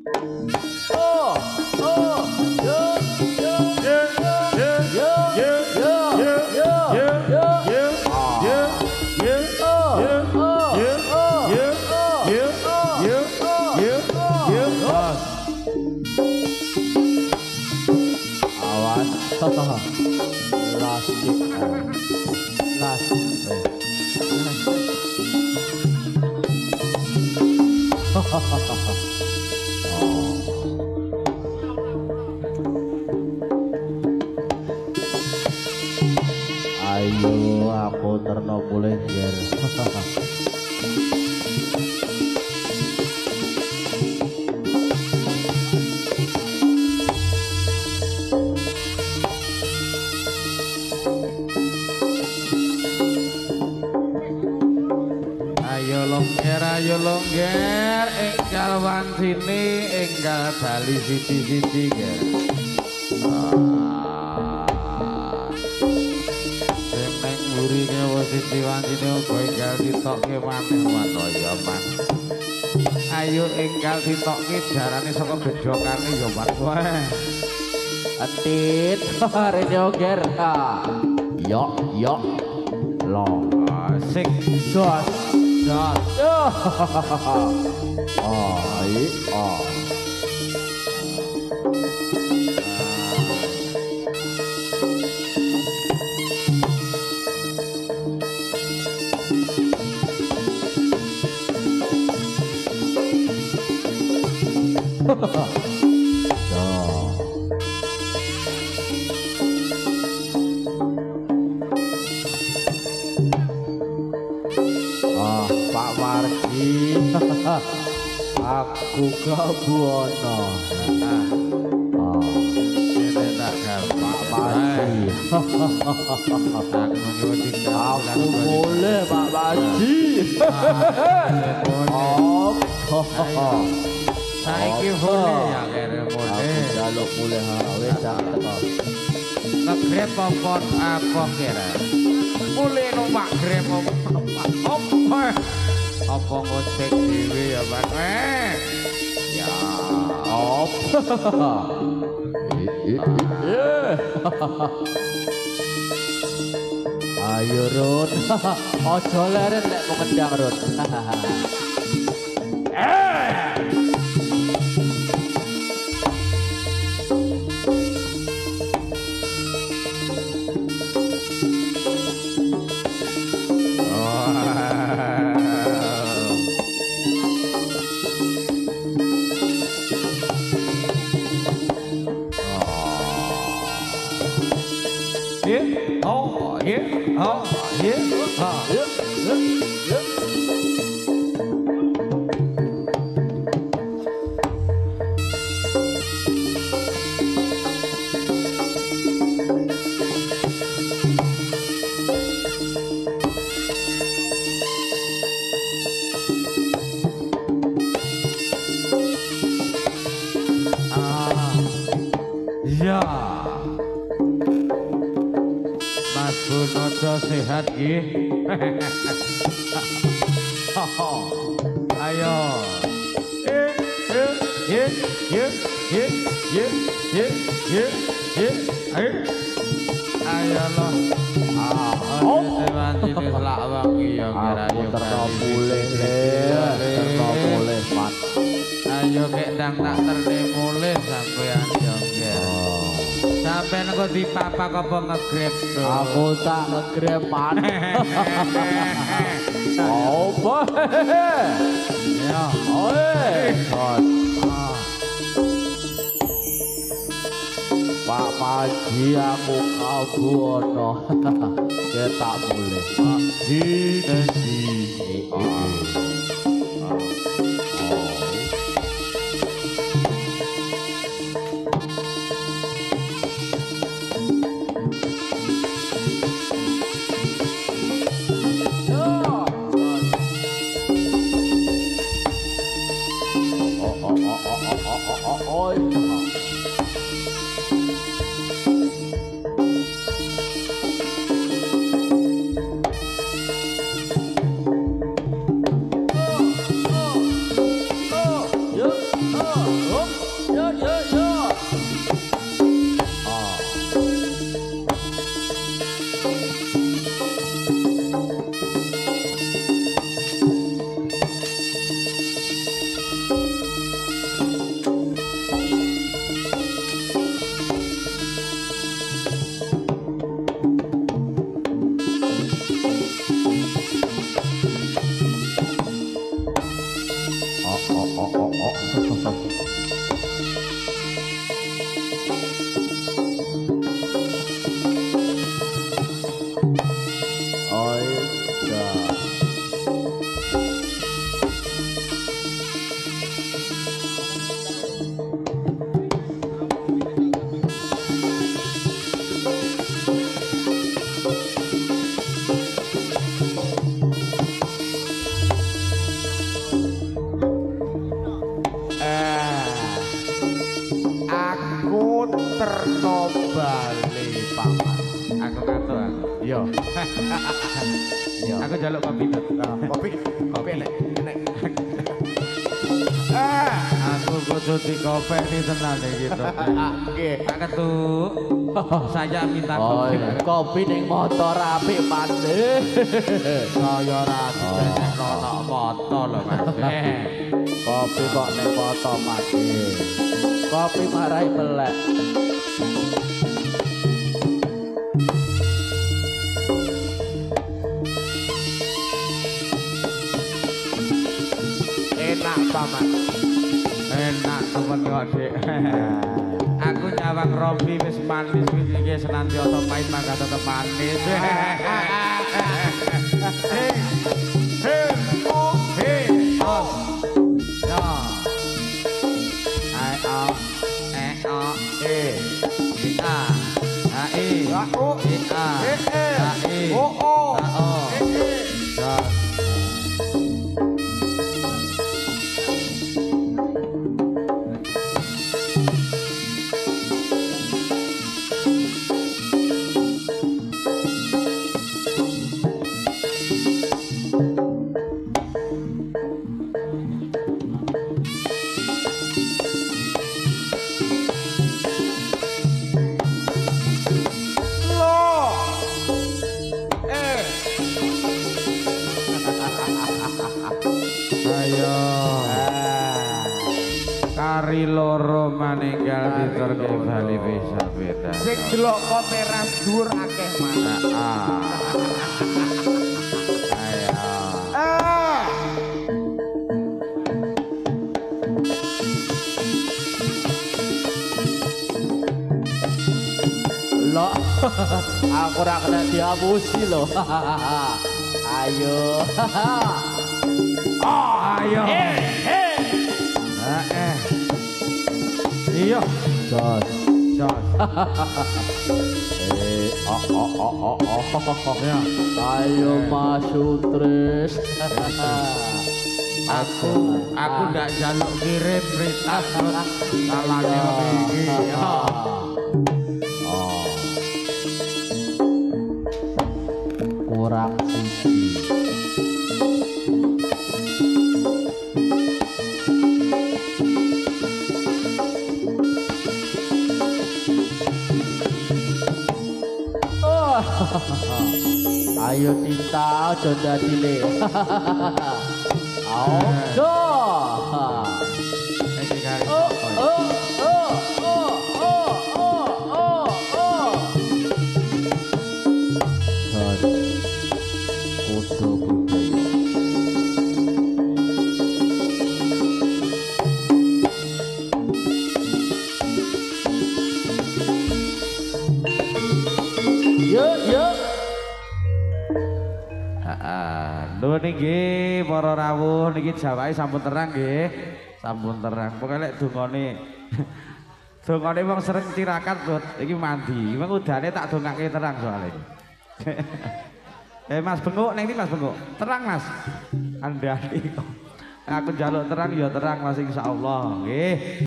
Ayo aku terno boleh ger. Ayo longger enggal wansine enggal bali siji-siji ger. Seneng mburine wis siji wansine uga enggal ditokke maneh wanaya man. Ayo enggal ditokke jarane saka bedhokane ya man wae. Atit rene ger. Yok lo Asik dos. gas. Pak Margi, aku kebuono. Ini tak gampang Pak Margi. Aku boleh Pak Margi. Saiki boleh ya kere boleh. Aku jaluk boleh wis teko. Ngegrep apa kira? Boleh numpak grep apa ngocek dhewe ya Pak. Ya Ayo Rut. Ojo leren nek mau kendang Rut. Ya Mas Bunojo sehat nggih. Ayo. Ayo loh. Teman ini selak wangi ya kira Aku terboleh Mat. Ayo kek ndang tak terne mulih sampean ya nggih. Sampeyan kok dipapak apa ngegrep to? Aku tak ngegrep Mat. Apa? Ya, Pak Paji aku kabuono. Ketak boleh. Pak Dinesi. Yo yo yo. Oh. Terno bali paman. Aku ngantuk aku. Yo. Yo. Aku njaluk kopi to. Kopi nek. Aku kudu dikopeni tenan iki to. Nggih. Pak Ketuk. Saya minta kopi. Kopi ning motor apik pandhe. Kaya ora dicecekno nok moto lho Mas. Kopi kok ning motor mati. Kopi marai melek. Enak paman. Enak temen kok Dik. Aku nyawang rompi wis manis iki senantiasa pahit mangga tetep manis. Kari loro maninggal diturke bali bisa beda. Sing delok kok teras dhuwur akeh mas. Ayo. Lo, aku ora kena diapusi lo. Ayo. Ayo. Iya, jos. Ya. Ayo Mas Sutris. Aku ndak jaluk kirim berita salahnya iki. Kurang siji. Ayo Tita, ojo dadine. Ojo. Lho niki para rawuh niki jawake sampun terang nggih. Sampun terang. Pokoke lek dongane wong sering tirakat lho iki mandi. Wong udane tak dongake terang soalnya. Mas Benguk ning ndi Mas Benguk? Terang Mas. Andani kok. Aku njaluk terang ya terang Mas insyaallah nggih.